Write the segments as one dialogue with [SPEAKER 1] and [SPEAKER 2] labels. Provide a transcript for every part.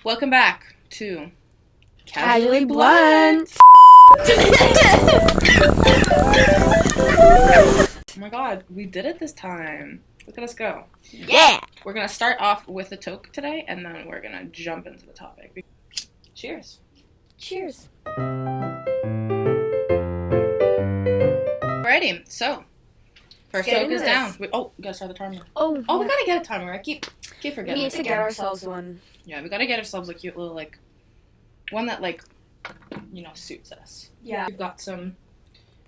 [SPEAKER 1] Welcome back to
[SPEAKER 2] Casually Blunt.
[SPEAKER 1] Oh my god, we did it this time. Look at us go.
[SPEAKER 2] Yeah.
[SPEAKER 1] We're going to start off with the toke today, and then we're going to jump into the topic. Cheers.
[SPEAKER 2] Cheers.
[SPEAKER 1] Alrighty, so first toke is down. We gotta start the timer.
[SPEAKER 2] Oh,
[SPEAKER 1] We gotta get a timer. I keep forgetting.
[SPEAKER 2] We need to get ourselves one.
[SPEAKER 1] Yeah, we gotta get ourselves a cute little, one that, suits us.
[SPEAKER 2] Yeah.
[SPEAKER 1] We've got some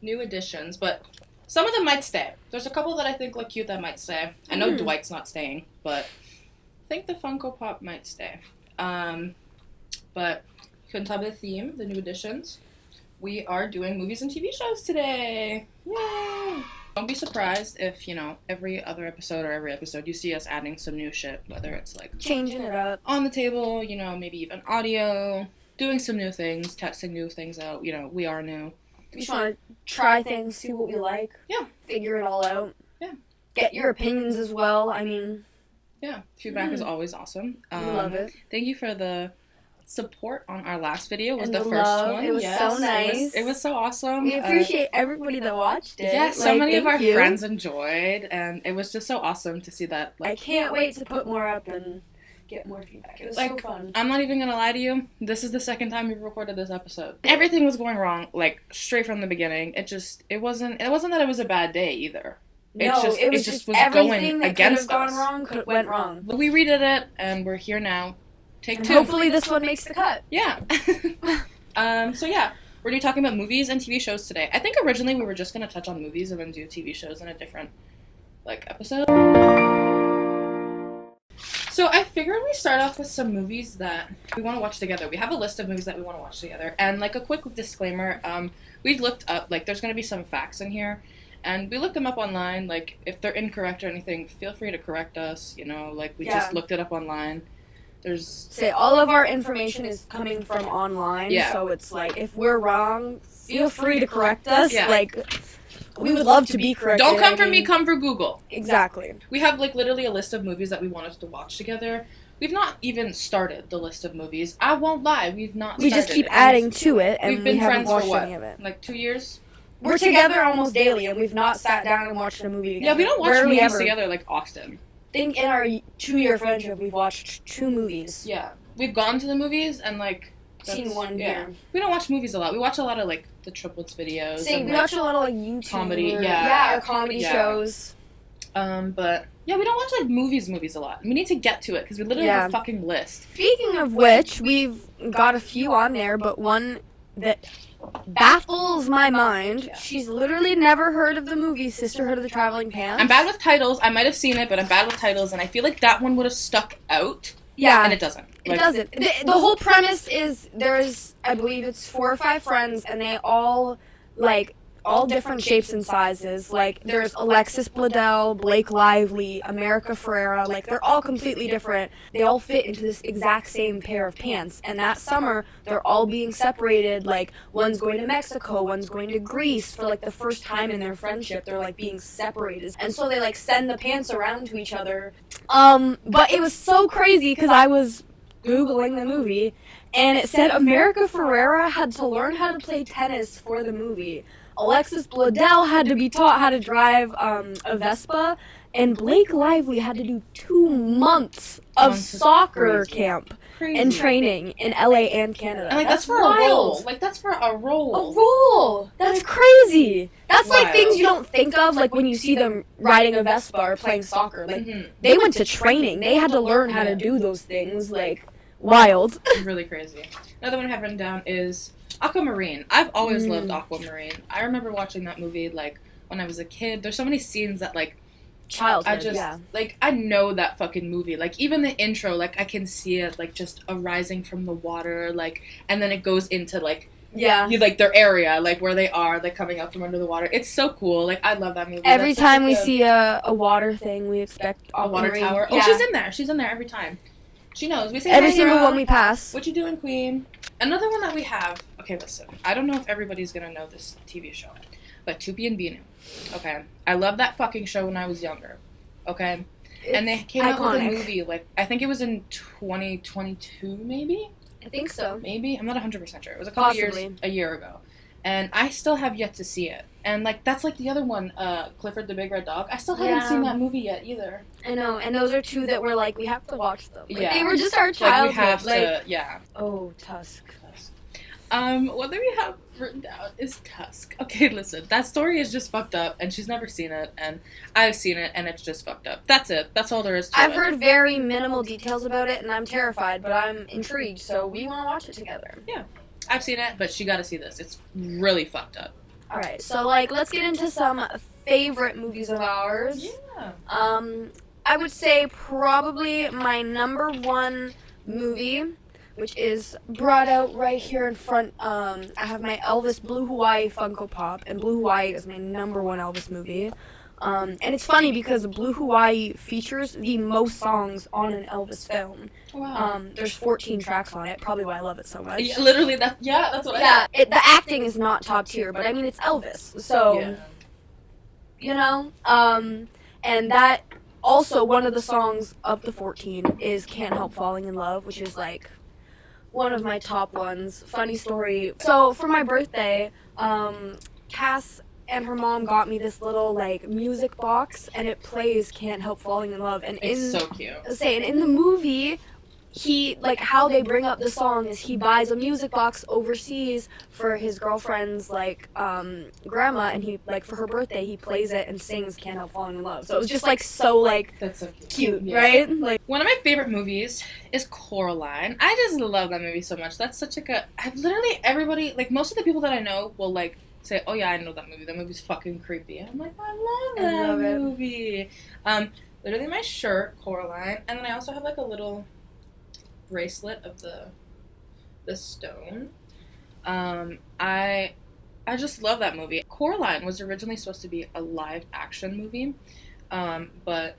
[SPEAKER 1] new additions, but some of them might stay. There's a couple that I think look cute that might stay. I know Dwight's not staying, but I think the Funko Pop might stay. But couldn't tell by the theme, the new additions. We are doing movies and TV shows today. Yay! Don't be surprised if, every other episode or every episode you see us adding some new shit, whether it's
[SPEAKER 2] changing it up
[SPEAKER 1] on the table, maybe even audio, doing some new things, testing new things out. We are new.
[SPEAKER 2] We just want to try things, see what we like.
[SPEAKER 1] Yeah.
[SPEAKER 2] Figure it all out.
[SPEAKER 1] Yeah.
[SPEAKER 2] Get your opinions as well. I mean.
[SPEAKER 1] Yeah. Feedback is always awesome.
[SPEAKER 2] We love it.
[SPEAKER 1] Thank you for the support on our last video. Was
[SPEAKER 2] and
[SPEAKER 1] the first
[SPEAKER 2] love.
[SPEAKER 1] one.
[SPEAKER 2] It was so nice.
[SPEAKER 1] It was so awesome.
[SPEAKER 2] We appreciate everybody that watched it.
[SPEAKER 1] Yeah, so many of our friends enjoyed, and it was just so awesome to see that.
[SPEAKER 2] I can't wait to put more up and get more feedback. It was so fun.
[SPEAKER 1] I'm not even gonna lie to you. This is the second time we've recorded this episode. Everything was going wrong, straight from the beginning. It wasn't that it was a bad day either.
[SPEAKER 2] No, it was just everything that could have gone wrong went wrong.
[SPEAKER 1] But we redid it, and we're here now. Take two.
[SPEAKER 2] Hopefully this one makes the cut.
[SPEAKER 1] Yeah. We're going to be talking about movies and TV shows today. I think originally we were just going to touch on movies and then do TV shows in a different, episode. So I figured we start off with some movies that we want to watch together. We have a list of movies that we want to watch together. And, a quick disclaimer, we've looked up, there's going to be some facts in here. And we looked them up online. If they're incorrect or anything, feel free to correct us. We just looked it up online.
[SPEAKER 2] All of our information is coming from online, so it's if we're wrong, feel free to correct us.
[SPEAKER 1] Yeah.
[SPEAKER 2] We would love to be corrected.
[SPEAKER 1] Don't come for me, come for Google.
[SPEAKER 2] Exactly.
[SPEAKER 1] We have literally a list of movies that we want us to watch together. We've not even started the list of movies. I won't lie, we've not started.
[SPEAKER 2] We just keep adding to it, and
[SPEAKER 1] we
[SPEAKER 2] haven't
[SPEAKER 1] friends
[SPEAKER 2] watched
[SPEAKER 1] for what?
[SPEAKER 2] any of it.
[SPEAKER 1] 2 years?
[SPEAKER 2] We're together almost daily, and we've not sat down and watched a movie together.
[SPEAKER 1] Yeah, we don't watch movies together often.
[SPEAKER 2] I think in our 2-year friendship, we've watched 2 movies.
[SPEAKER 1] Yeah. We've gone to the movies and,
[SPEAKER 2] seen one here.
[SPEAKER 1] We don't watch movies a lot. We watch a lot of, the triplets videos.
[SPEAKER 2] We watch a lot of, YouTube.
[SPEAKER 1] Comedy,
[SPEAKER 2] Yeah, or comedy shows.
[SPEAKER 1] But, yeah, we don't watch, movies a lot. We need to get to it, because we literally have a fucking list.
[SPEAKER 2] Speaking of which, we've got a few on there, but one that baffles my mind. Yeah. She's literally never heard of the movie Sisterhood of the Traveling Pants.
[SPEAKER 1] I'm bad with titles. I might have seen it, but I'm bad with titles, and I feel like that one would have stuck out.
[SPEAKER 2] Yeah.
[SPEAKER 1] And it doesn't.
[SPEAKER 2] It doesn't. The whole premise is there's, I believe it's 4 or 5 friends, and they all different shapes and sizes. There's Alexis Bledel, Blake Lively, America Ferrera. They're all completely different. They all fit into this exact same pair of pants. And that summer, they're all being separated. One's going to Mexico, one's going to Greece for, the first time in their friendship. They're, being separated. And so they, send the pants around to each other. But it was so crazy because I was Googling the movie, and it said America Ferrera had to learn how to play tennis for the movie. Alexis Bledel had to be taught how to drive a Vespa, and Blake Lively had to do 2 months of soccer camp and training in LA and Canada.
[SPEAKER 1] And that's for
[SPEAKER 2] wild.
[SPEAKER 1] A role. That's for a role.
[SPEAKER 2] A role. That's crazy. That's things you don't think of when you see them riding a Vespa or playing soccer. They went to training. They had to learn how to do those things. Wild.
[SPEAKER 1] Really crazy. Another one I have written down is Aquamarine. I've always loved Aquamarine. I remember watching that movie, when I was a kid. There's so many scenes that,
[SPEAKER 2] childhood,
[SPEAKER 1] I know that fucking movie. Even the intro, I can see it, just arising from the water, and then it goes into, their area, where they are, coming up from under the water. It's so cool. I love that movie.
[SPEAKER 2] Every time we see a water thing, we expect
[SPEAKER 1] a water tower.
[SPEAKER 2] Yeah.
[SPEAKER 1] Oh, she's in there. She's in there every time. She knows. We say
[SPEAKER 2] every single one we pass.
[SPEAKER 1] What you doing, queen? Another one that we have. Okay, listen. I don't know if everybody's gonna know this TV show, but Tupi and Binu. Okay, I loved that fucking show when I was younger. Okay, And they came out with a
[SPEAKER 2] iconic.
[SPEAKER 1] movie, like, I think it was in 2022, maybe?
[SPEAKER 2] I think so.
[SPEAKER 1] Maybe? I'm not 100% sure. It was a couple
[SPEAKER 2] Possibly.
[SPEAKER 1] years, a year ago. And I still have yet to see it. And, like, that's like the other one, Clifford the Big Red Dog. I still haven't seen that movie yet, either.
[SPEAKER 2] I know, and those are two that were like, we have to watch them. Like,
[SPEAKER 1] Yeah.
[SPEAKER 2] they were just our
[SPEAKER 1] Like,
[SPEAKER 2] childhood.
[SPEAKER 1] we have to, yeah.
[SPEAKER 2] Oh, Tusk.
[SPEAKER 1] What do we have written down is Tusk. Okay, listen, that story is just fucked up, and she's never seen it, and I've seen it, and it's just fucked up. That's it. That's all there is to it.
[SPEAKER 2] I've heard very minimal details about it, and I'm terrified, but I'm intrigued, so we want to watch it together.
[SPEAKER 1] Yeah. I've seen it, but she gotta see this. It's really fucked up.
[SPEAKER 2] Alright, so, like, let's get into some favorite movies of ours.
[SPEAKER 1] Yeah.
[SPEAKER 2] I would say probably my number one movie, which is brought out right here in front. I have my Elvis Blue Hawaii Funko Pop, and Blue Hawaii is my number one Elvis movie. And it's funny because Blue Hawaii features the most songs on an Elvis film.
[SPEAKER 1] Wow.
[SPEAKER 2] There's 14 tracks on it, probably why I love it so much.
[SPEAKER 1] Yeah, literally, that's what
[SPEAKER 2] Yeah, the acting is not top tier, but I mean, it's Elvis, so,
[SPEAKER 1] Yeah.
[SPEAKER 2] you know, and that, also, one of the songs of the 14 is Can't Help Falling in Love, which is, like, one of my top ones. Funny story. So, for my birthday, Cass and her mom got me this little, like, music box, and it plays Can't Help Falling in Love, and
[SPEAKER 1] It's so cute.
[SPEAKER 2] and in the movie, he, like, how they bring up the song is he buys a music box overseas for his girlfriend's, like, grandma, and he, like, for her birthday, he plays it and sings Can't Help Falling in Love. So it was just, like, so, like,
[SPEAKER 1] That's so
[SPEAKER 2] cute,
[SPEAKER 1] Yeah.
[SPEAKER 2] right? Like,
[SPEAKER 1] One of my favorite movies is Coraline. I just love that movie so much. That's such I've literally, everybody, like, most of the people that I know will, like, say, oh yeah, I know that movie. That movie's fucking creepy. And I'm like, I love that movie. Literally my shirt, Coraline, and then I also have, like, a little bracelet of the stone. I just love that movie. Coraline was originally supposed to be a live action movie, but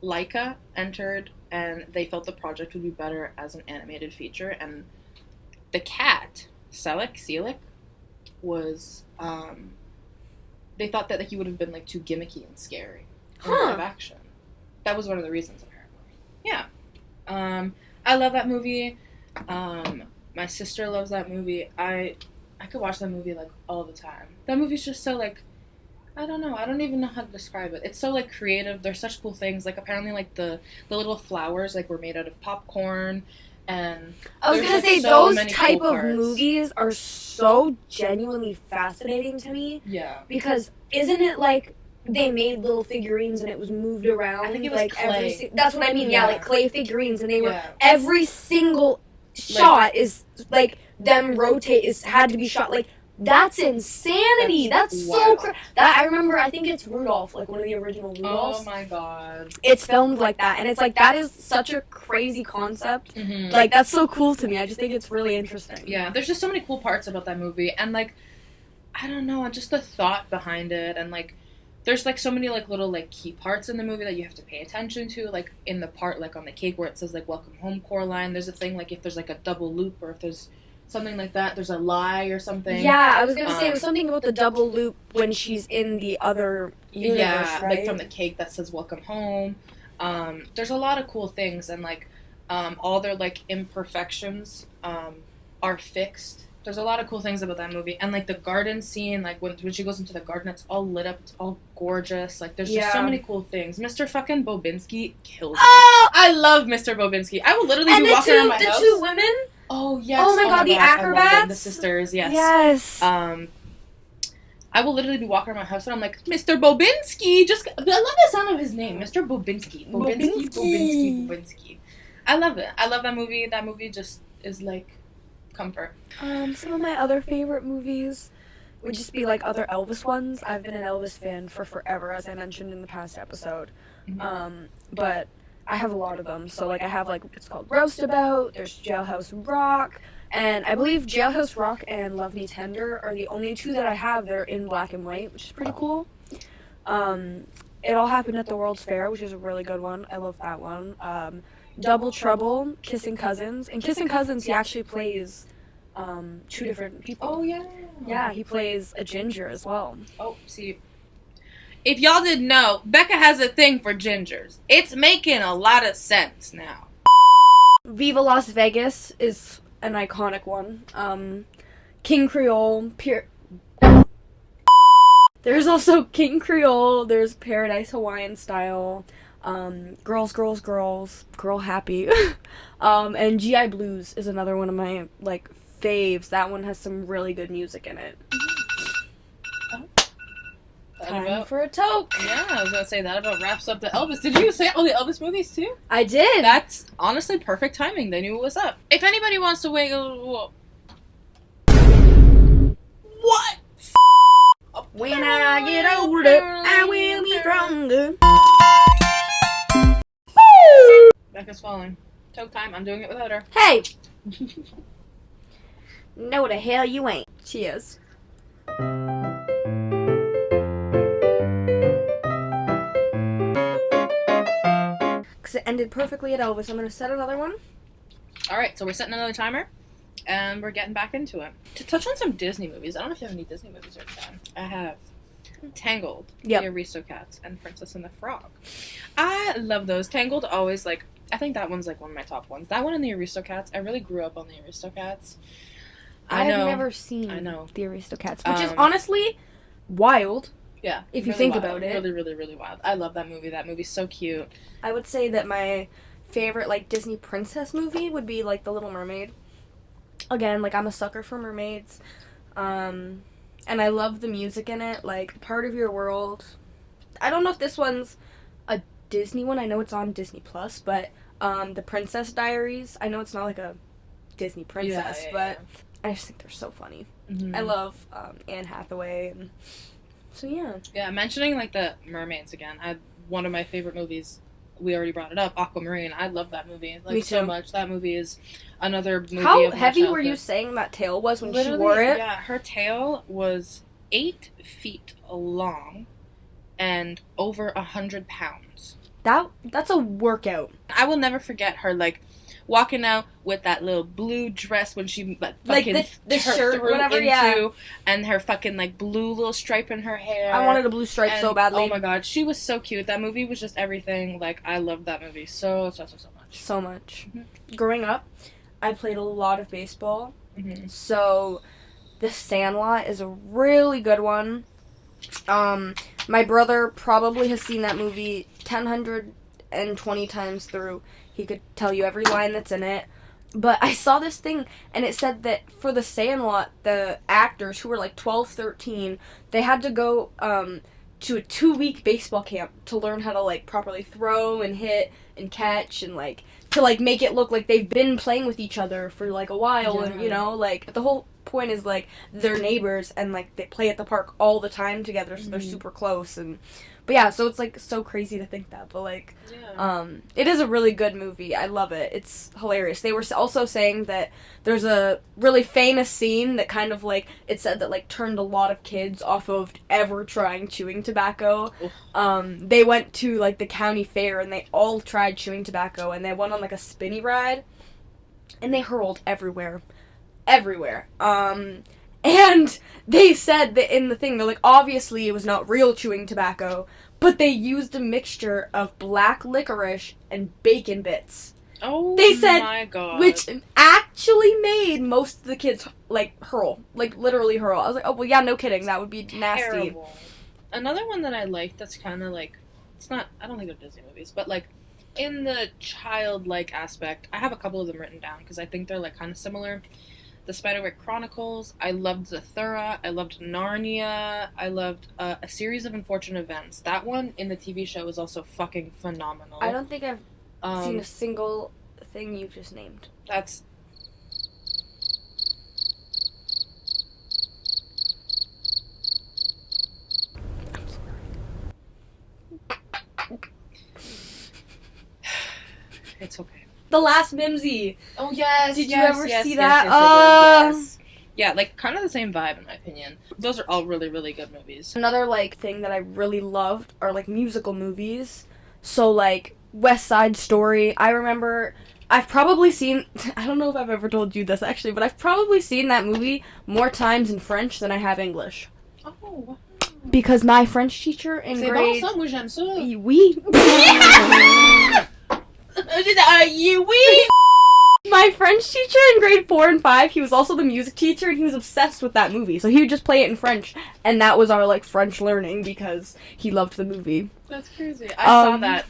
[SPEAKER 1] Laika entered and they felt the project would be better as an animated feature, and the cat, Selick, was they thought that he would have been, like, too gimmicky and scary in live action. That was one of the reasons, apparently. Yeah. I love that movie. My sister loves that movie. I could watch that movie, like, all the time. That movie's just so, like, I don't know. I don't even know how to describe it. It's so, like, creative. There's such cool things. Like, apparently, like, the little flowers, like, were made out of popcorn. And
[SPEAKER 2] I was
[SPEAKER 1] there's
[SPEAKER 2] gonna
[SPEAKER 1] just
[SPEAKER 2] say,
[SPEAKER 1] so
[SPEAKER 2] those
[SPEAKER 1] many
[SPEAKER 2] type
[SPEAKER 1] cool
[SPEAKER 2] of
[SPEAKER 1] parts.
[SPEAKER 2] movies are so genuinely fascinating to me.
[SPEAKER 1] Yeah.
[SPEAKER 2] Because isn't it like they made little figurines and it was moved around?
[SPEAKER 1] I think it was
[SPEAKER 2] like
[SPEAKER 1] clay.
[SPEAKER 2] That's what I mean. Yeah,
[SPEAKER 1] Yeah.
[SPEAKER 2] like clay figurines, and they were
[SPEAKER 1] Yeah.
[SPEAKER 2] every single shot is like them rotate is had to be shot like. That's insanity. That's so
[SPEAKER 1] wild.
[SPEAKER 2] that I remember. I think it's Rudolph, like one of the original Rudolphs.
[SPEAKER 1] Oh my god.
[SPEAKER 2] It's filmed like that, and it's like that is such a crazy concept.
[SPEAKER 1] Mm-hmm.
[SPEAKER 2] Like that's so cool to me. I just think it's really interesting.
[SPEAKER 1] Yeah, there's just so many cool parts about that movie, and, like, I don't know, just the thought behind it, and, like, there's, like, so many, like, little, like, key parts in the movie that you have to pay attention to, like, in the part, like, on the cake where it says, like, welcome home, Coraline. There's a thing, like, if there's, like, a double loop, or if there's something like that, there's a lie or something.
[SPEAKER 2] Yeah, I was gonna say it was something about the double loop when she's in the other universe,
[SPEAKER 1] Yeah,
[SPEAKER 2] right?
[SPEAKER 1] like, from the cake that says welcome home. There's a lot of cool things, and, like, all their, like, imperfections are fixed. There's a lot of cool things about that movie, and, like, the garden scene, like, when she goes into the garden, it's all lit up, it's all gorgeous. Like, there's just so many cool things. Mr. fucking Bobinski kills me.
[SPEAKER 2] Oh!
[SPEAKER 1] I love Mr. Bobinski. I will literally be walking around my house.
[SPEAKER 2] the two women.
[SPEAKER 1] Oh yes.
[SPEAKER 2] Oh my god, the
[SPEAKER 1] I love them.
[SPEAKER 2] acrobats.
[SPEAKER 1] The sisters. Yes.
[SPEAKER 2] Yes.
[SPEAKER 1] I will literally be walking around my house and I'm like, Mr. Bobinski. I love the sound of his name, Mr. Bobinski. Bobinski. I love it. I love that movie. That movie just is like comfort.
[SPEAKER 2] Some of my other favorite movies would just be like other Elvis ones. I've been an Elvis fan for forever, as I mentioned in the past episode.
[SPEAKER 1] Mm-hmm.
[SPEAKER 2] But I have a lot of them. So like I have like it's called Roastabout. There's Jailhouse Rock, and I believe Jailhouse Rock and Love Me Tender are the only two that I have that are in black and white, which is pretty cool. It All Happened at the World's Fair, which is a really good one. I love that one. Double Trouble, Kissing Cousins. In Kissing Cousins, he actually plays two different people.
[SPEAKER 1] Oh yeah.
[SPEAKER 2] Yeah, he plays a ginger as well.
[SPEAKER 1] Oh, see. If y'all didn't know, Becca has a thing for gingers. It's making a lot of sense now.
[SPEAKER 2] Viva Las Vegas is an iconic one. King Creole, There's also King Creole, there's Paradise Hawaiian Style, Girls, Girls, Girls, Girl Happy, and GI Blues is another one of my, like, faves. That one has some really good music in it. Time for a toke.
[SPEAKER 1] Yeah, I was gonna say that about wraps up the Elvis. Did you say all the Elvis movies too?
[SPEAKER 2] I did.
[SPEAKER 1] That's honestly perfect timing. They knew what was up. If anybody wants to wait, what?
[SPEAKER 2] When I get older, I will be stronger.
[SPEAKER 1] Becca's falling. Toke time. I'm doing it without her.
[SPEAKER 2] Hey! No, the hell you ain't. Cheers. Because it ended perfectly at Elvis. I'm going to set another one.
[SPEAKER 1] Alright, so we're setting another timer. And we're getting back into it. To touch on some Disney movies, I don't know if you have any Disney movies right now. I have Tangled,
[SPEAKER 2] Yep.
[SPEAKER 1] The Aristocats, and Princess and the Frog. I love those. Tangled always, like, I think that one's, like, one of my top ones. That one and The Aristocats, I really grew up on The Aristocats.
[SPEAKER 2] I've never seen The Aristocats, which is honestly wild.
[SPEAKER 1] Yeah.
[SPEAKER 2] If you think about it.
[SPEAKER 1] Really, really, really wild. I love that movie. That movie's so cute.
[SPEAKER 2] I would say that my favorite, like, Disney princess movie would be, like, The Little Mermaid. Again, like, I'm a sucker for mermaids. And I love the music in it, like, Part of Your World. I don't know if this one's a Disney one. I know it's on Disney Plus, but The Princess Diaries. I know it's not like a Disney princess, but I just think they're so funny. Mm-hmm. I love Anne Hathaway. And so, yeah.
[SPEAKER 1] Yeah, mentioning, like, the mermaids again. One of my favorite movies, we already brought it up, Aquamarine. I love that movie, like,
[SPEAKER 2] Me
[SPEAKER 1] so
[SPEAKER 2] too.
[SPEAKER 1] much. That movie is another movie
[SPEAKER 2] How
[SPEAKER 1] of my
[SPEAKER 2] heavy were
[SPEAKER 1] childhood.
[SPEAKER 2] you saying that tail was when
[SPEAKER 1] Literally,
[SPEAKER 2] she wore it?
[SPEAKER 1] Yeah, her tail was 8 feet long and over 100 pounds.
[SPEAKER 2] That's a workout.
[SPEAKER 1] I will never forget her, like, walking out with that little blue dress when she, like
[SPEAKER 2] the shirt,
[SPEAKER 1] threw
[SPEAKER 2] whatever,
[SPEAKER 1] into,
[SPEAKER 2] yeah.
[SPEAKER 1] And her fucking, like, blue little stripe in her hair.
[SPEAKER 2] I wanted a blue stripe so badly.
[SPEAKER 1] Oh my god, she was so cute. That movie was just everything. Like, I loved that movie so much.
[SPEAKER 2] So much. Mm-hmm. Growing up, I played a lot of baseball.
[SPEAKER 1] Mm-hmm.
[SPEAKER 2] So, The Sandlot is a really good one. My brother probably has seen that movie 1,020 times through. He could tell you every line that's in it. But I saw this thing, and it said that for The Sandlot, the actors who were like 12, 13, they had to go to a 2-week baseball camp to learn how to, like, properly throw and hit and catch and, like, to, like, make it look like they've been playing with each other for, like, a while.
[SPEAKER 1] Yeah.
[SPEAKER 2] And, you know, like, the whole point is, like, they're neighbors and, like, they play at the park all the time together, so they're super close. And but yeah, so it's, like, so crazy to think that, but, like, it is a really good movie. I love it. It's hilarious. They were also saying that there's a really famous scene that kind of, like, it said that, like, turned a lot of kids off of ever trying chewing tobacco. They went to, like, the county fair, and they all tried chewing tobacco, and they went on, like, a spinny ride, and they hurled everywhere. And they said that in the thing, they're like, obviously it was not real chewing tobacco, but they used a mixture of black licorice and bacon bits.
[SPEAKER 1] Oh,
[SPEAKER 2] they said,
[SPEAKER 1] my God.
[SPEAKER 2] Which actually made most of the kids, like, hurl. Like, literally hurl. I was like, oh, well, yeah, no kidding. That would be nasty.
[SPEAKER 1] Terrible. Another one that I like that's kind of, like, it's not, I don't think they're Disney movies, but, like, in the childlike aspect, I have a couple of them written down because I think they're, like, kind of similar. The Spiderwick Chronicles, I loved Zathura, I loved Narnia, I loved A Series of Unfortunate Events. That one in the TV show is also fucking phenomenal.
[SPEAKER 2] I don't think I've seen a single thing you just named.
[SPEAKER 1] That's... It's okay.
[SPEAKER 2] The Last Mimsy.
[SPEAKER 1] Oh, yes.
[SPEAKER 2] Did you ever see that?
[SPEAKER 1] Yes. Yeah, like, kind of the same vibe, in my opinion. Those are all really, really good movies.
[SPEAKER 2] Another, like, thing that I really loved are, like, musical movies. So, like, West Side Story. I remember, I've probably seen, I don't know if I've ever told you this, actually, but I've probably seen that movie more times in French than I have English.
[SPEAKER 1] Oh, wow.
[SPEAKER 2] because my French teacher in
[SPEAKER 1] C'est
[SPEAKER 2] grade...
[SPEAKER 1] bon ça, moi j'aime ça.
[SPEAKER 2] Oui.
[SPEAKER 1] Oui.
[SPEAKER 2] My French teacher in grade 4 and 5, he was also the music teacher, and he was obsessed with that movie. So he would just play it in French, and that was our, like, French learning because he loved the movie.
[SPEAKER 1] That's crazy. I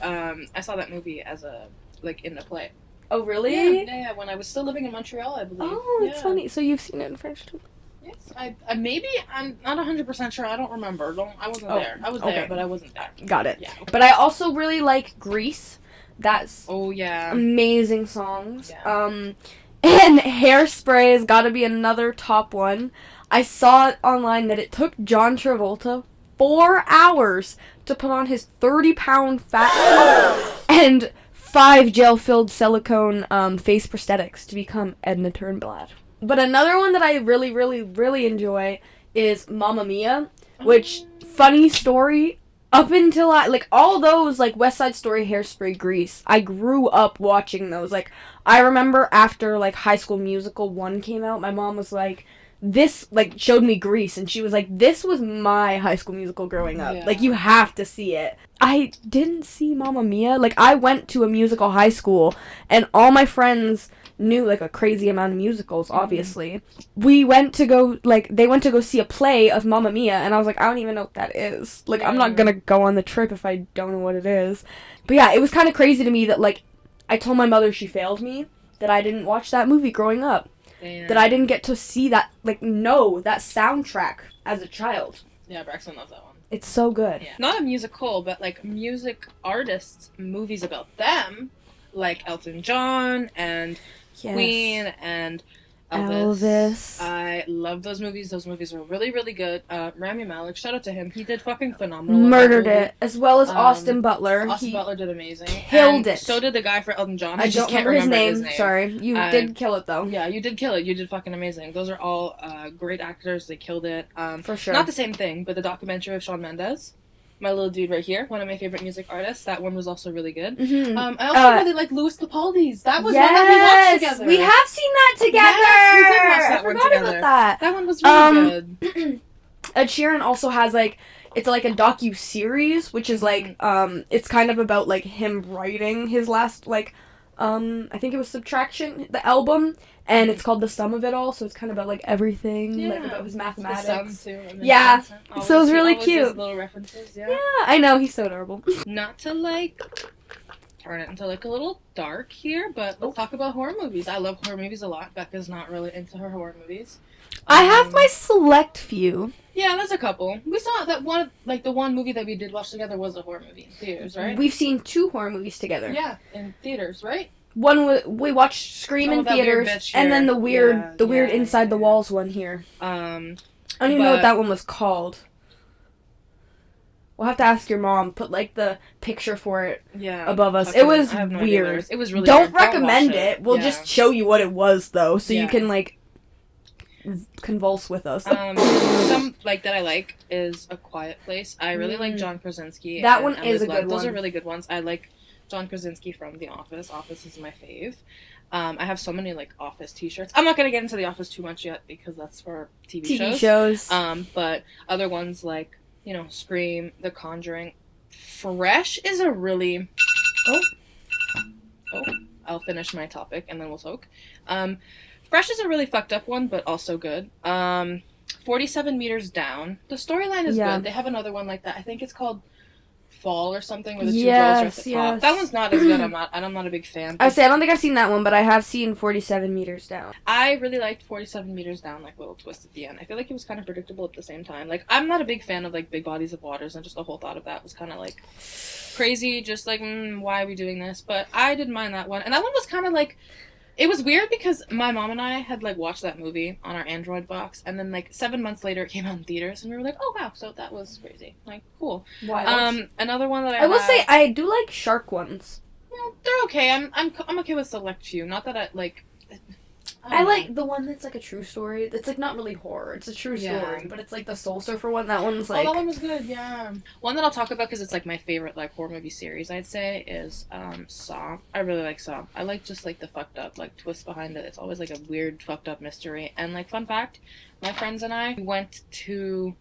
[SPEAKER 1] saw that movie as a, like, in the play.
[SPEAKER 2] Oh, really?
[SPEAKER 1] Yeah, when I was still living in Montreal, I believe.
[SPEAKER 2] Oh, that's funny. So you've seen it in French, too?
[SPEAKER 1] Yes, I maybe, I'm not 100% sure, I don't remember. I wasn't there. I was there, but I wasn't there.
[SPEAKER 2] Got it.
[SPEAKER 1] Yeah.
[SPEAKER 2] But I also really like Grease. That's
[SPEAKER 1] yeah.
[SPEAKER 2] amazing songs.
[SPEAKER 1] Yeah.
[SPEAKER 2] And Hairspray has got to be another top one. I saw it online that it took John Travolta 4 hours to put on his 30-pound fat suit and 5 gel-filled silicone face prosthetics to become Edna Turnblad. But another one that I really, really, really enjoy is Mamma Mia, which, funny story, up until all those, like, West Side Story, Hairspray, Grease, I grew up watching those. Like, I remember after, like, High School Musical 1 came out, my mom was like, this, like, showed me Grease, and she was like, this was my High School Musical growing up.
[SPEAKER 1] Yeah.
[SPEAKER 2] Like, you have to see it. I didn't see Mamma Mia. Like, I went to a musical high school, and all my friends knew, like, a crazy amount of musicals, obviously. They went to go see a play of Mamma Mia, and I was like, I don't even know what that is. Like, I'm not gonna go on the trip if I don't know what it is. But yeah, it was kind of crazy to me that, like, I told my mother she failed me, that I didn't watch that movie growing up.
[SPEAKER 1] Damn.
[SPEAKER 2] That I didn't get to see that, like, know that soundtrack as a child.
[SPEAKER 1] Yeah, Braxton loves that one.
[SPEAKER 2] It's so good.
[SPEAKER 1] Yeah. Not a musical, but, like, music artists, movies about them, like Elton John and
[SPEAKER 2] Yes.
[SPEAKER 1] Queen and
[SPEAKER 2] Elvis.
[SPEAKER 1] I love those movies. Those movies were really, really good. Rami Malek, shout out to him. He did fucking phenomenal.
[SPEAKER 2] Murdered it. As well as Austin Butler.
[SPEAKER 1] Austin Butler did amazing.
[SPEAKER 2] Killed it.
[SPEAKER 1] So did the guy for Elton John.
[SPEAKER 2] I
[SPEAKER 1] just
[SPEAKER 2] don't
[SPEAKER 1] can't
[SPEAKER 2] remember
[SPEAKER 1] his name.
[SPEAKER 2] Sorry. You did kill it, though.
[SPEAKER 1] Yeah, you did kill it. You did fucking amazing. Those are all great actors. They killed it.
[SPEAKER 2] For sure.
[SPEAKER 1] Not the same thing, but the documentary of Shawn Mendes. My little dude right here, one of my favorite music artists. That one was also really good.
[SPEAKER 2] Mm-hmm.
[SPEAKER 1] I also really like Louis Capaldi's. That was one that we watched together.
[SPEAKER 2] We have seen that together.
[SPEAKER 1] Yes, we did watch that
[SPEAKER 2] I
[SPEAKER 1] one
[SPEAKER 2] forgot
[SPEAKER 1] together.
[SPEAKER 2] about that.
[SPEAKER 1] That one was really good.
[SPEAKER 2] Ed Sheeran also has, like, it's like a docu-series, which is, like, it's kind of about, like, him writing his last, like, I think it was Subtraction, the album, and it's called The Sum of It All, so it's kind of about, like, everything, like, about his mathematics.
[SPEAKER 1] The sum, too.
[SPEAKER 2] Yeah,
[SPEAKER 1] Always,
[SPEAKER 2] so it was really
[SPEAKER 1] always
[SPEAKER 2] cute.
[SPEAKER 1] Those little references, yeah.
[SPEAKER 2] Yeah, I know, he's so adorable.
[SPEAKER 1] Not to, like, turn it into, like, a little dark here, but let's talk about horror movies. I love horror movies a lot. Becca's not really into her horror movies.
[SPEAKER 2] I have my select few.
[SPEAKER 1] Yeah, there's a couple. We saw that one, like, the one movie that we did watch together was a horror movie in theaters, right?
[SPEAKER 2] We've seen 2 horror movies together.
[SPEAKER 1] Yeah, in theaters, right?
[SPEAKER 2] One we watched Scream in
[SPEAKER 1] that weird
[SPEAKER 2] theaters,
[SPEAKER 1] bitch
[SPEAKER 2] and then the
[SPEAKER 1] here.
[SPEAKER 2] weird
[SPEAKER 1] Yeah,
[SPEAKER 2] inside the
[SPEAKER 1] yeah.
[SPEAKER 2] walls one here. I don't even know what that one was called. We'll have to ask your mom. Put, like, the picture for it above us. It was weird.
[SPEAKER 1] It was really
[SPEAKER 2] Don't
[SPEAKER 1] weird.
[SPEAKER 2] recommend
[SPEAKER 1] watch
[SPEAKER 2] it. We'll just show you what it was, though, so you can, like, convulse with us.
[SPEAKER 1] Some, like, that I like is A Quiet Place. I really like John Krasinski.
[SPEAKER 2] That one is a good one.
[SPEAKER 1] Those are really good ones. I like John Krasinski from The Office. Office is my fave. I have so many, like, Office t-shirts. I'm not going to get into The Office too much yet because that's for TV shows. But other ones like, you know, Scream, The Conjuring. Fresh is a really... Oh, I'll finish my topic and then we'll talk. Fresh is a really fucked up one, but also good. 47 Meters Down. The storyline is good. They have another one like that. I think it's called Fall or something, where the 2 girls are at the top. That one's not as good. I'm not a big fan.
[SPEAKER 2] I don't think I've seen that one, but I have seen 47 Meters Down.
[SPEAKER 1] I really liked 47 Meters Down, like, little twist at the end. I feel like it was kind of predictable at the same time. Like, I'm not a big fan of, like, big bodies of waters, and just the whole thought of that was kind of, like, crazy. Just like, why are we doing this? But I didn't mind that one. And that one was kind of, like, it was weird because my mom and I had, like, watched that movie on our Android box, and then, like, 7 months later it came out in theaters, and we were like, oh, wow, so that was crazy. Like, cool. Another one that
[SPEAKER 2] I will say, I do like shark ones.
[SPEAKER 1] Yeah, they're okay. I'm okay with select few. Not that I, like...
[SPEAKER 2] I like the one that's, like, a true story. It's, like, not really horror. It's a true story, but it's, like, the Soul Surfer one. That one's, like...
[SPEAKER 1] Oh, that one was good, yeah. One that I'll talk about because it's, like, my favorite, like, horror movie series, I'd say, is Saw. I really like Saw. I like just, like, the fucked up, like, twist behind it. It's always, like, a weird, fucked up mystery. And, like, fun fact, my friends and I went to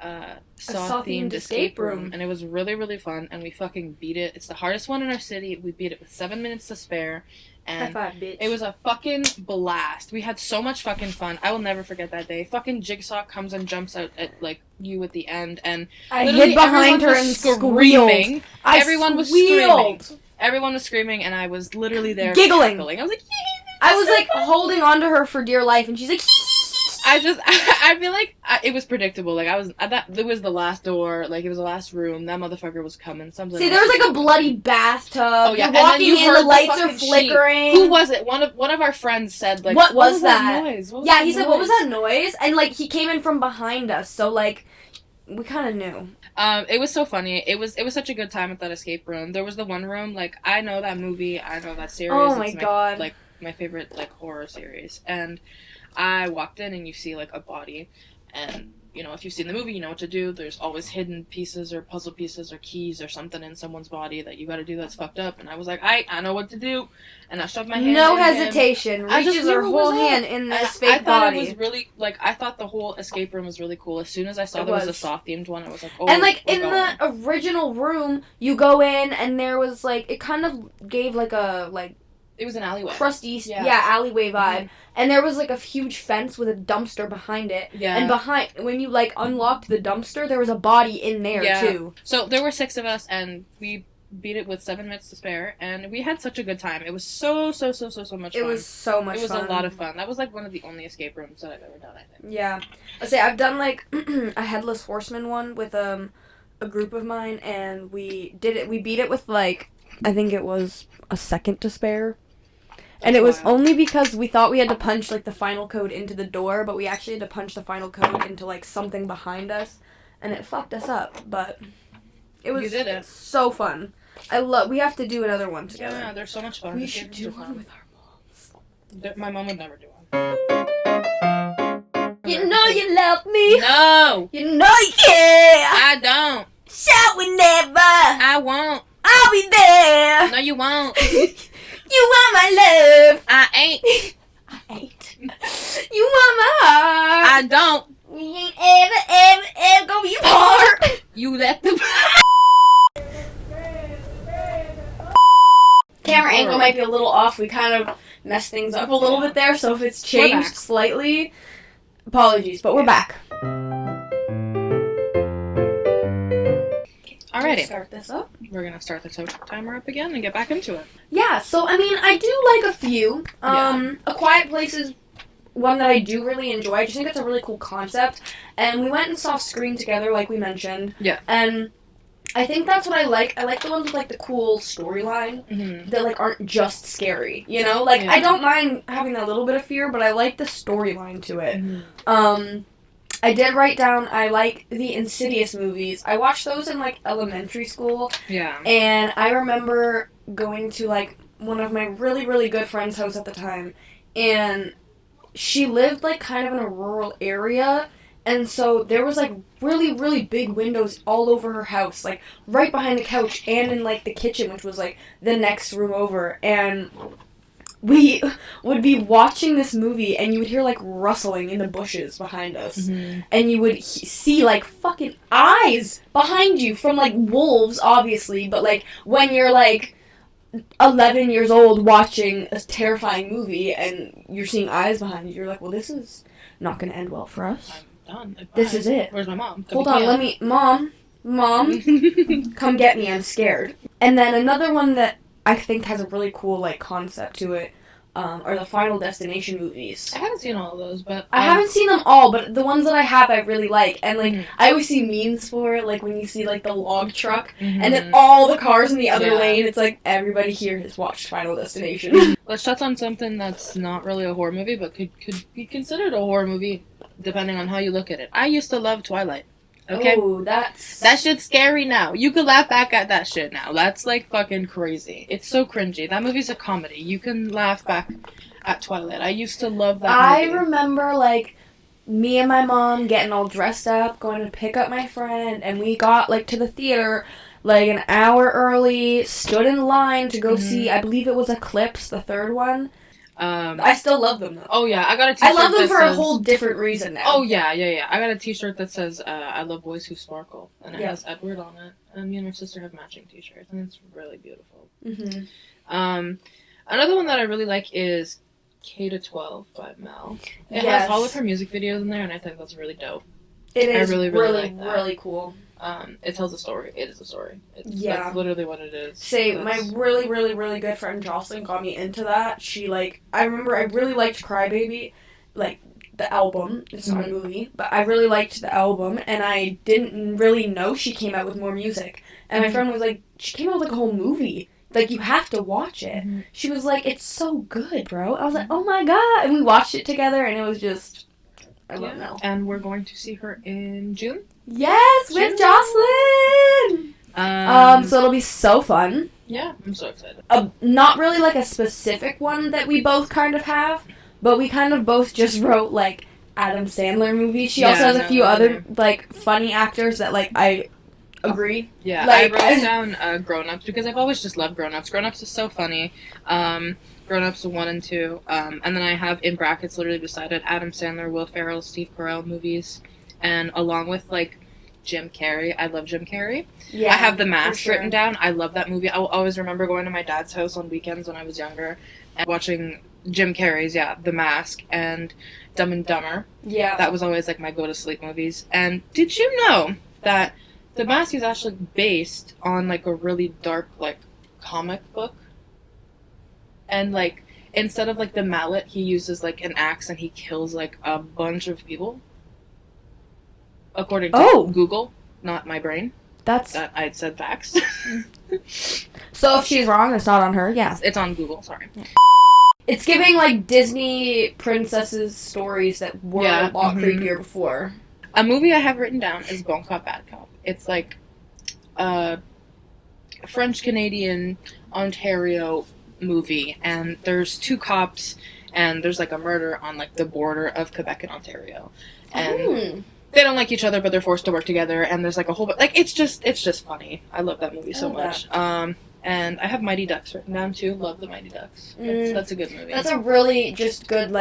[SPEAKER 1] Saw-themed escape room, and it was really, really fun, and we fucking beat it. It's the hardest one in our city. We beat it with 7 minutes to spare, and
[SPEAKER 2] High five, bitch.
[SPEAKER 1] it was a fucking blast. We had so much fucking fun. I will never forget that day. Fucking Jigsaw comes and jumps out at, like, you at the end, and
[SPEAKER 2] I hid behind her and screamed.
[SPEAKER 1] Everyone was screaming. Everyone was screaming, and I was literally there
[SPEAKER 2] giggling.
[SPEAKER 1] I was like,
[SPEAKER 2] I was like holding on to her for dear life, and she's like,
[SPEAKER 1] I feel like it was predictable. Like, I thought it was the last door, like, it was the last room. That motherfucker was coming. Something.
[SPEAKER 2] See, there was like a bloody bathtub.
[SPEAKER 1] Oh, yeah.
[SPEAKER 2] You're walking in, the lights are flickering.
[SPEAKER 1] Who was it? One of our friends said, like,
[SPEAKER 2] what was that
[SPEAKER 1] noise?
[SPEAKER 2] Yeah, he said, what was that noise? And, like, he came in from behind us, so, like, we kind of knew.
[SPEAKER 1] It was so funny. It was such a good time at that escape room. There was the one room, like, I know that movie, I know that series.
[SPEAKER 2] Oh my god.
[SPEAKER 1] Like, my favorite, like, horror series. And I walked in and you see, like, a body, and, you know, if you've seen the movie, you know what to do. There's always hidden pieces or puzzle pieces or keys or something in someone's body that you gotta do that's fucked up. And I was like, I know what to do. And I shoved my hand
[SPEAKER 2] no
[SPEAKER 1] in
[SPEAKER 2] hesitation.
[SPEAKER 1] him.
[SPEAKER 2] Reaches her whole hand in this fake body.
[SPEAKER 1] I thought it was really, like, I thought the whole escape room was really cool. As soon as I saw there was a Saw-themed one, I was like, oh,
[SPEAKER 2] and, like, in the original room, you go in and there was, like, it kind of gave, like, a, like,
[SPEAKER 1] it was an alleyway.
[SPEAKER 2] Crusty, alleyway vibe. Mm-hmm. And there was, like, a huge fence with a dumpster behind it.
[SPEAKER 1] Yeah.
[SPEAKER 2] And behind, when you, like, unlocked the dumpster, there was a body in there, too.
[SPEAKER 1] So there were 6 of us, and we beat it with 7 minutes to spare, and we had such a good time. It was so much fun.
[SPEAKER 2] It was so much fun.
[SPEAKER 1] It was a lot of fun. That was, like, one of the only escape rooms that I've ever done, I think.
[SPEAKER 2] Yeah. I've done, like, a Headless Horseman one with, a group of mine, and we beat it with, like, I think it was a second to spare. And it was only because we thought we had to punch, like, the final code into the door, but we actually had to punch the final code into, like, something behind us, and it fucked us up, but it was so fun. We have to do another one together.
[SPEAKER 1] Yeah, they're so much fun.
[SPEAKER 2] We should do one with our moms.
[SPEAKER 1] My mom would never do one.
[SPEAKER 2] You know you love me.
[SPEAKER 1] No.
[SPEAKER 2] You know you care.
[SPEAKER 1] I don't.
[SPEAKER 2] Shout whenever.
[SPEAKER 1] I won't.
[SPEAKER 2] I'll be there.
[SPEAKER 1] No, you won't.
[SPEAKER 2] You want my love.
[SPEAKER 1] I ain't.
[SPEAKER 2] I ain't. You want my heart.
[SPEAKER 1] I don't.
[SPEAKER 2] We ain't ever gonna be apart.
[SPEAKER 1] You let the
[SPEAKER 2] camera angle might be a little off. We kind of messed things up a little bit there, so if it's changed slightly, apologies, but we're back.
[SPEAKER 1] Alrighty.
[SPEAKER 2] Start this up.
[SPEAKER 1] We're gonna start the timer up again and get back into it.
[SPEAKER 2] Yeah, so I mean, I do like a few. A Quiet Place is one that I do really enjoy. I just think it's a really cool concept. And we went and saw Scream together, like we mentioned.
[SPEAKER 1] Yeah.
[SPEAKER 2] And I think that's what I like. I like the ones with, like, the cool storyline that, like, aren't just scary, you know? Like, I don't mind having a little bit of fear, but I like the storyline to it. I did write down I like the Insidious movies. I watched those in, like, elementary school.
[SPEAKER 1] Yeah.
[SPEAKER 2] And I remember going to, like, one of my really, really good friends' house at the time. And she lived, like, kind of in a rural area. And so there was, like, really, really big windows all over her house. Like, right behind the couch and in, like, the kitchen, which was, like, the next room over. And we would be watching this movie, and you would hear, like, rustling in the bushes behind us. And you would see, like, fucking eyes behind you from, like, wolves, obviously. But, like, when you're, like, 11 years old watching a terrifying movie and you're seeing eyes behind you, you're like, well, this is not going to end well for us.
[SPEAKER 1] I'm done. Like,
[SPEAKER 2] this is it.
[SPEAKER 1] Where's my mom?
[SPEAKER 2] Hold on, Mom, come get me, I'm scared. And then another one that I think has a really cool, like, concept to it are the Final Destination movies.
[SPEAKER 1] I haven't seen all of those, but
[SPEAKER 2] I haven't seen them all, but the ones that I have, I really like. And, like, I always see memes for it, like, when you see, like, the log truck, and then all the cars in the other lane, it's like, everybody here has watched Final Destination.
[SPEAKER 1] Let's touch on something that's not really a horror movie, but could be considered a horror movie, depending on how you look at it. I used to love Twilight. Okay?
[SPEAKER 2] Oh, that
[SPEAKER 1] shit's scary now. You could laugh back at that shit now. That's, like, fucking crazy. It's so cringy. That movie's a comedy. You can laugh back at Twilight. I used to love that movie.
[SPEAKER 2] I remember, like, me and my mom getting all dressed up, going to pick up my friend, and we got, like, to the theater, like, an hour early, stood in line to go see, I believe it was Eclipse, the third one. I still love them though.
[SPEAKER 1] Oh yeah, I got a T-shirt.
[SPEAKER 2] I love them
[SPEAKER 1] that
[SPEAKER 2] for
[SPEAKER 1] says,
[SPEAKER 2] a whole different reason now.
[SPEAKER 1] Oh yeah. I got a T-shirt that says "I love boys who sparkle," and it has Edward on it. And me and my sister have matching T-shirts, and it's really beautiful. Another one that I really like is K to 12 by Mel. It has all of her music videos in there, and I think that's really dope.
[SPEAKER 2] It is
[SPEAKER 1] really like
[SPEAKER 2] really cool.
[SPEAKER 1] It tells a story. It is a story.
[SPEAKER 2] That's
[SPEAKER 1] literally what it is.
[SPEAKER 2] My really, really, really good friend Jocelyn got me into that. She, I remember I really liked Crybaby, the album. It's not a movie, but I really liked the album, and I didn't really know she came out with more music. And my friend was like, she came out with a whole movie. You have to watch it. She was like, it's so good, bro. I was like, oh my god. And we watched it together, and it was just, I love Mel.
[SPEAKER 1] And we're going to see her in June?
[SPEAKER 2] Yes, with Jocelyn! So it'll be so fun.
[SPEAKER 1] Yeah, I'm so excited.
[SPEAKER 2] Not really a specific one that we both kind of have, but we kind of both just wrote, Adam Sandler movies. She also has a few other, funny actors that, I agree.
[SPEAKER 1] Yeah, I wrote down Grown Ups because I've always just loved Grown Ups. Grown Ups is so funny. Grown Ups 1 and 2. And then I have in brackets literally beside it Adam Sandler, Will Ferrell, Steve Carell movies. And along with Jim Carrey. I love Jim Carrey. Yeah, I have The Mask written down. I love that movie. I will always remember going to my dad's house on weekends when I was younger and watching Jim Carrey's, The Mask and Dumb and Dumber. Yeah. That was always my go-to-sleep movies. And did you know that The Mask is actually based on a really dark comic book? And instead of the mallet, he uses an axe and he kills a bunch of people. According to Google, not my brain. That I said facts.
[SPEAKER 2] So if she's wrong, it's not on her. Yeah,
[SPEAKER 1] it's on Google. Sorry.
[SPEAKER 2] It's giving Disney princesses stories that were a lot creepier before.
[SPEAKER 1] A movie I have written down is Bon Cop Bad Cop. It's a French-Canadian Ontario movie, and there's two cops, and there's a murder on the border of Quebec and Ontario, and they don't like each other, but they're forced to work together, and there's a whole it's just funny. I love that movie so much. And I have Mighty Ducks written down too. Love the Mighty Ducks. That's a good movie.
[SPEAKER 2] That's a really just good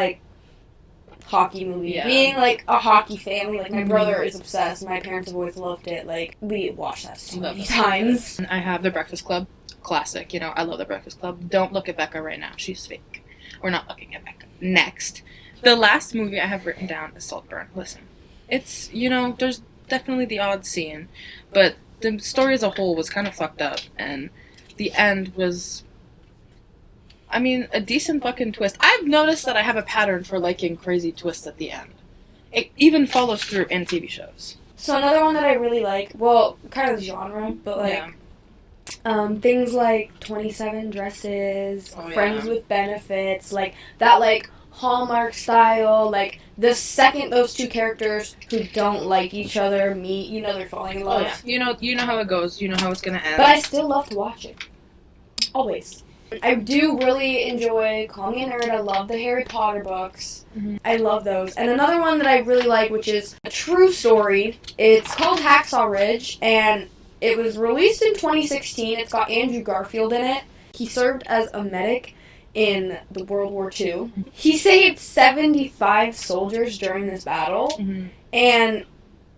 [SPEAKER 2] hockey movie. Yeah. Being a hockey family, my brother is obsessed. My parents have always loved it. We watched that so many times.
[SPEAKER 1] And I have The Breakfast Club. Classic. I love The Breakfast Club. Don't look at Becca right now. She's fake. We're not looking at Becca. Next. The last movie I have written down is Saltburn. Listen. It's, there's definitely the odd scene, but the story as a whole was kind of fucked up, and the end was, a decent fucking twist. I've noticed that I have a pattern for liking crazy twists at the end. It even follows through in TV shows.
[SPEAKER 2] So another one that I really like, well, kind of genre, but things like 27 Dresses, Friends with Benefits, that Hallmark style, the second those two characters who don't like each other meet, they're falling in love.
[SPEAKER 1] Oh, yeah. You know how it goes. You know how it's gonna end.
[SPEAKER 2] But I still love to watch it. Always. I do really enjoy Call Me a Nerd. I love the Harry Potter books. I love those. And another one that I really like, which is a true story, it's called Hacksaw Ridge, and it was released in 2016. It's got Andrew Garfield in it. He served as a medic in the World War II. He saved 75 soldiers during this battle, and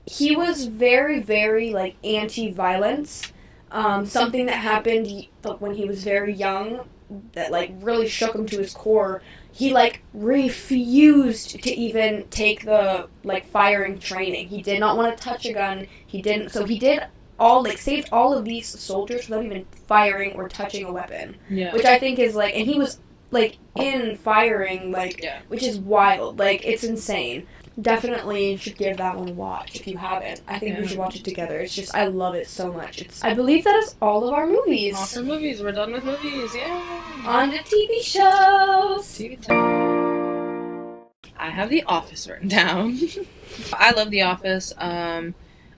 [SPEAKER 2] he was very, very, anti-violence. Something that happened when he was very young that, really shook him to his core. He, refused to even take the, firing training. He did not want to touch a gun. He didn't, so he did saved all of these soldiers without even firing or touching a weapon. Yeah. Which I think is, and he was, in firing, which is wild. It's insane. Definitely should give that one a watch if you haven't. I think we should watch it together. It's just, I love it so much. I believe that is all of our movies.
[SPEAKER 1] Awesome movies. We're done with movies. Yeah.
[SPEAKER 2] On to TV shows.
[SPEAKER 1] TV time. I have The Office written down. I love The Office. I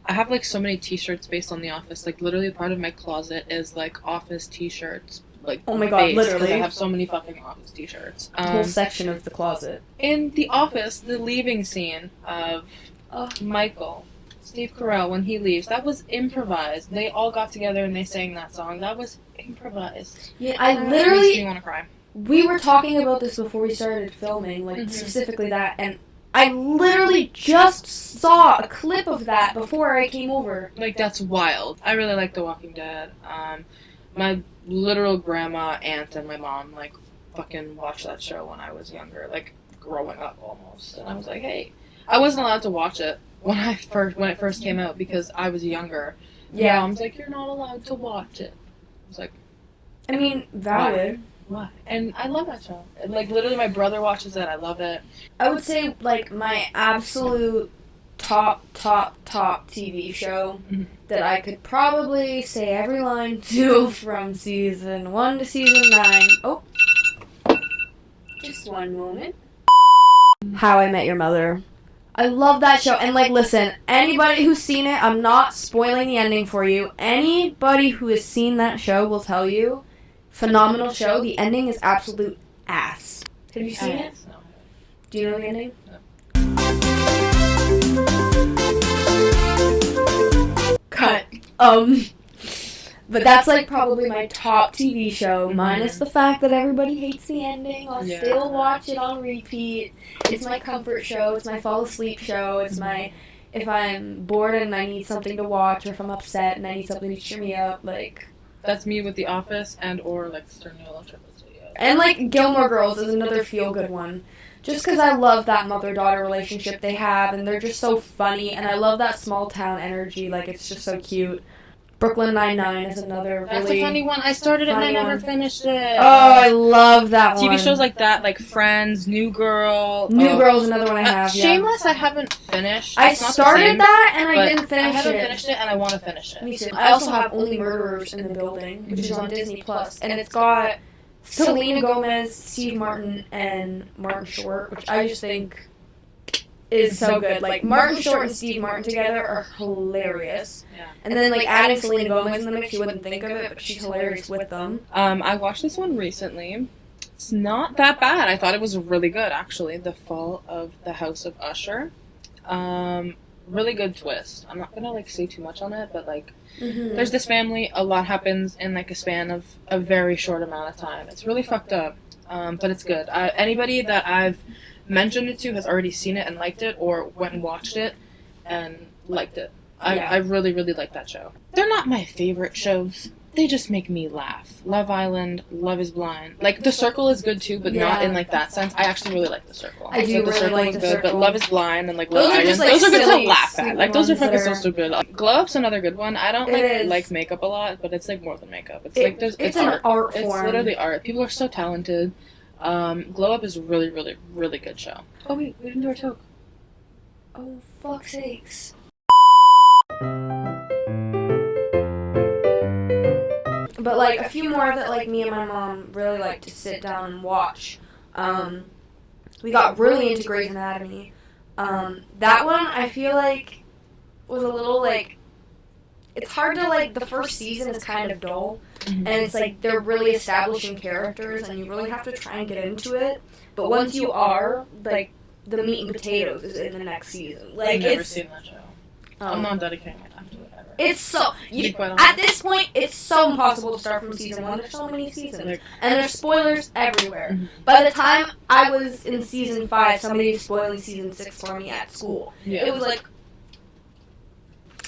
[SPEAKER 1] have so many t-shirts based on The Office. Literally part of my closet is Office t-shirts.
[SPEAKER 2] Oh my god, literally.
[SPEAKER 1] I have so many fucking Office t-shirts.
[SPEAKER 2] A whole section of the closet.
[SPEAKER 1] In The Office, the leaving scene of Michael, Steve Carell, when he leaves, that was improvised. They all got together and they sang that song. That was improvised.
[SPEAKER 2] Yeah, I
[SPEAKER 1] It
[SPEAKER 2] literally...
[SPEAKER 1] makes me want to cry.
[SPEAKER 2] we were talking about this before we started filming, like, specifically that, and I literally just saw a clip of that before I came over.
[SPEAKER 1] Like, that's wild. I really like The Walking Dead. My literal grandma, aunt, and my mom, like, fucking watched that show when I was younger, like, growing up almost. And I was like, hey. I wasn't allowed to watch it when it first came out because I was younger.
[SPEAKER 2] Yeah.
[SPEAKER 1] Mom's like, you're not allowed to watch it. I was like,
[SPEAKER 2] I mean, valid.
[SPEAKER 1] Why? And I love that show. Like, literally, my brother watches it. I love it.
[SPEAKER 2] I would say, like, my absolute top TV show that I could probably say every line to from season 1 to season 9. Oh. Just one moment. How I Met Your Mother. I love that show. And, like, listen, anybody who's seen it, I'm not spoiling the ending for you. Anybody who has seen that show will tell you, phenomenal show. The ending is absolute ass. Have you seen it?
[SPEAKER 1] No.
[SPEAKER 2] Do you know the ending?
[SPEAKER 1] No.
[SPEAKER 2] Cut. But that's, like, probably my top TV show, minus the fact that everybody hates the ending. I'll still watch it on repeat. It's my comfort show. It's my fall asleep show. It's my, if I'm bored and I need something to watch, or if I'm upset and I need something to cheer me up, like...
[SPEAKER 1] That's me with The Office or, like, Sterling Electric.
[SPEAKER 2] And, like, Gilmore Girls is another feel-good one. Just because I love that mother-daughter relationship they have, and they're just so funny, and I love that small-town energy. Like, it's just so cute. Brooklyn Nine-Nine is another
[SPEAKER 1] That's
[SPEAKER 2] really
[SPEAKER 1] a funny one. I started it and I never finished it.
[SPEAKER 2] Oh, I love that one.
[SPEAKER 1] TV shows like that, like Friends, New Girl.
[SPEAKER 2] New Girl is another one I have, yeah.
[SPEAKER 1] Shameless, I haven't finished.
[SPEAKER 2] I started that and I didn't finish it.
[SPEAKER 1] I haven't finished it and I want to finish it.
[SPEAKER 2] Me too. I also have Only Murderers in the Building, which is on Disney+. And it's got Selena Gomez, Steve Martin, and Martin Short, which I just think is so good. Like, Martin Short and Steve Martin together are hilarious.
[SPEAKER 1] Yeah.
[SPEAKER 2] And then, like, adding Selena Gomez in the mix, you wouldn't think of it, but she's hilarious with them.
[SPEAKER 1] I watched this one recently. It's not that bad. I thought it was really good, actually. The Fall of the House of Usher. Really good twist. I'm not gonna, like, say too much on it, but, like, there's this family, a lot happens in, like, a span of a very short amount of time. It's really fucked up, but it's good. Anybody that I've mentioned it to has already seen it and liked it, or went and watched it and liked it. I really, really like that show. They're not my favorite shows. They just make me laugh. Love Island, Love is Blind. Like, The Circle is good too, but not in, like, that sense. I actually really like The Circle.
[SPEAKER 2] I do really like The Circle.
[SPEAKER 1] But Love is Blind and, like, Love Island,
[SPEAKER 2] just, like,
[SPEAKER 1] those are good
[SPEAKER 2] silly,
[SPEAKER 1] to laugh at. Like, those are fucking so
[SPEAKER 2] are...
[SPEAKER 1] stupid. Glow Up's another good one. I don't, like makeup a lot, but it's, like, more than makeup. It's, like,
[SPEAKER 2] it's an art form.
[SPEAKER 1] It's literally art. People are so talented. Glow Up is a really, really, really good show. Oh, wait, we didn't do our toke.
[SPEAKER 2] Oh, fuck's sakes. But, like, a few more that, like, me and my mom really like to sit down and watch. We got really into Grey's Anatomy. That one, I feel like, was a little, like, it's hard to, like, the first season is kind of dull. And it's, like, they're really establishing characters, and you really have to try and get into it. But once you are, like, the meat and potatoes is in the next season. Like,
[SPEAKER 1] I've never seen that show. I'm not dedicating my time to it ever.
[SPEAKER 2] It's so... at this point, it's so impossible to start from season 1. There's so many seasons. And there's spoilers everywhere. By the time I was in season 5, somebody was spoiling season 6 for me at school.
[SPEAKER 1] Yeah.
[SPEAKER 2] It was like...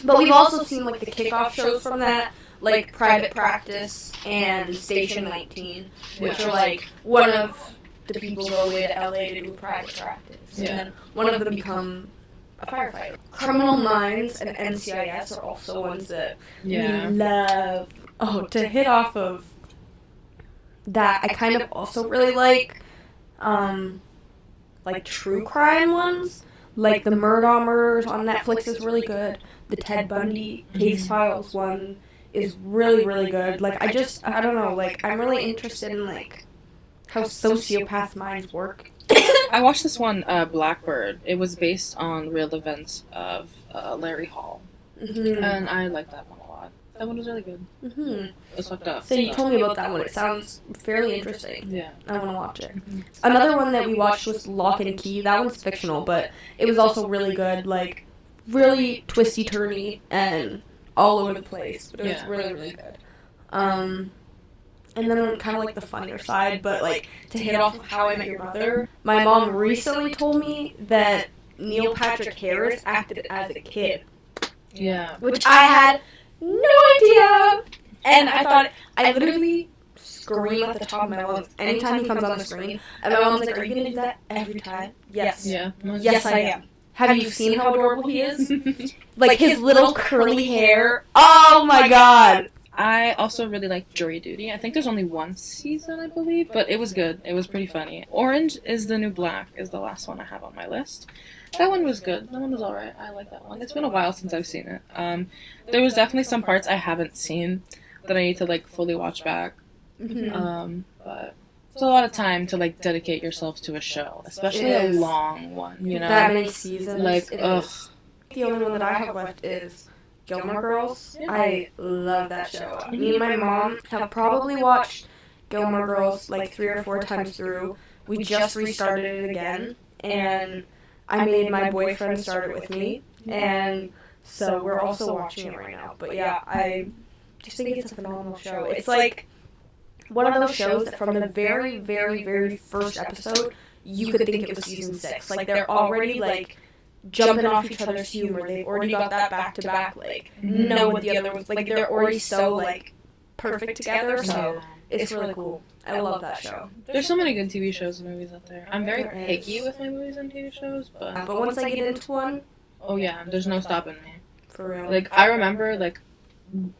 [SPEAKER 2] But we've also seen, like, the kickoff shows from that, like Private Practice and Station 19, which are, like, one of the people go away to LA to do private practice. And then one of them become a firefighter. Criminal Minds and NCIS are also ones that we love. Oh, to hit off of that, I kind of also really like true crime ones. Like the Murdaugh Murders on Netflix is really good. The Ted Bundy Case Files one is really, really good. Like, I don't know, like, I'm really interested in, like, how sociopath minds work.
[SPEAKER 1] I watched this one, Blackbird. It was based on real events of Larry Hall. And I liked that one a lot. That one was really good. It was fucked up.
[SPEAKER 2] So you told me about that one. It sounds fairly interesting.
[SPEAKER 1] Yeah.
[SPEAKER 2] I want to watch it. Another one that we watched was Lock and Key. That one's fictional, but it was also really good. Like, really twisty-turny and all over the place. But it was really, really good. and then kind of like the funnier side, but like to hit off of How I Met Your Mother, my mom recently told me that Neil Patrick Harris acted as a kid.
[SPEAKER 1] Yeah.
[SPEAKER 2] Which I had no idea. And I thought, I literally scream at the top of my lungs anytime he comes on the screen. And my mom's like, are you going to do that every time? Yes.
[SPEAKER 1] Yeah.
[SPEAKER 2] Yes, I am. Have you seen how adorable he is? Like his little curly hair. Oh my god.
[SPEAKER 1] I also really like Jury Duty. I think there's only one season, I believe, but it was good. It was pretty funny. Orange is the New Black is the last one I have on my list. That one was good. That one was alright. I like that one. It's been a while since I've seen it. There was definitely some parts I haven't seen that I need to like fully watch back. But it's a lot of time to like dedicate yourself to a show, especially a long one. You know,
[SPEAKER 2] that many seasons.
[SPEAKER 1] Like, ugh.
[SPEAKER 2] The only one that I have left is Gilmore Girls. I love that show. Me and my mom have probably watched Gilmore Girls like 3 or 4 times through. We just restarted it again, and I made my boyfriend start it with me, and so we're also watching it right now. But yeah, I just think it's a phenomenal show. It's like one of those shows that from the very, very, very first episode, you could think it was season 6. Like, they're already, like, jumping off each other's humor. They've already got that back-to-back, like, know what the other was. Like, they're already so, like, perfect together, so it's really cool. I love that show.
[SPEAKER 1] There's so many good TV shows and movies out there. I'm very picky with my movies and TV shows, but
[SPEAKER 2] once I get into one,
[SPEAKER 1] oh yeah, there's no stopping me.
[SPEAKER 2] For real.
[SPEAKER 1] Like, I remember, like,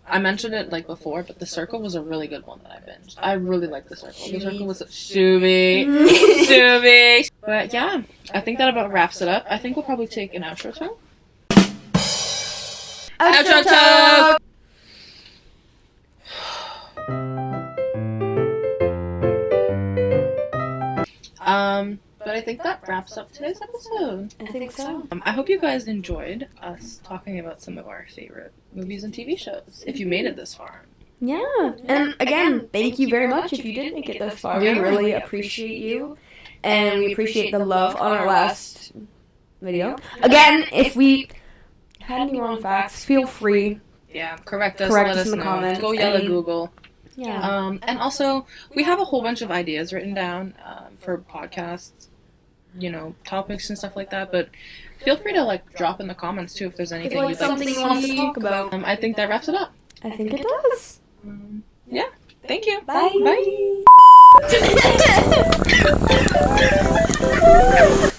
[SPEAKER 1] I mentioned it, like, before, but The Circle was a really good one that I binged. I really liked The Circle. The Circle was Shuby. But, yeah, I think that about wraps it up. I think we'll probably take an outro too. Outro talk! But I think that wraps up today's episode.
[SPEAKER 2] I think so.
[SPEAKER 1] I hope you guys enjoyed us talking about some of our favorite movies and TV shows, if you made it this far.
[SPEAKER 2] Yeah. And again, thank you very much if you did make it this far. We really appreciate you. And we appreciate the love on our last video. Again, if we had any wrong facts, feel free.
[SPEAKER 1] Yeah, correct us,
[SPEAKER 2] Correct
[SPEAKER 1] let
[SPEAKER 2] us
[SPEAKER 1] us
[SPEAKER 2] in the
[SPEAKER 1] know.
[SPEAKER 2] comments.
[SPEAKER 1] Go yell at Google.
[SPEAKER 2] Yeah.
[SPEAKER 1] And also, we have a whole bunch of ideas written down for podcasts, you know, topics and stuff like that, but feel free to, like, drop in the comments, too, if there's anything you'd like
[SPEAKER 2] something
[SPEAKER 1] to
[SPEAKER 2] you want us to
[SPEAKER 1] see.
[SPEAKER 2] talk about.
[SPEAKER 1] I think that wraps it up.
[SPEAKER 2] I think it does.
[SPEAKER 1] Yeah, thank you.
[SPEAKER 2] Bye.
[SPEAKER 1] Bye.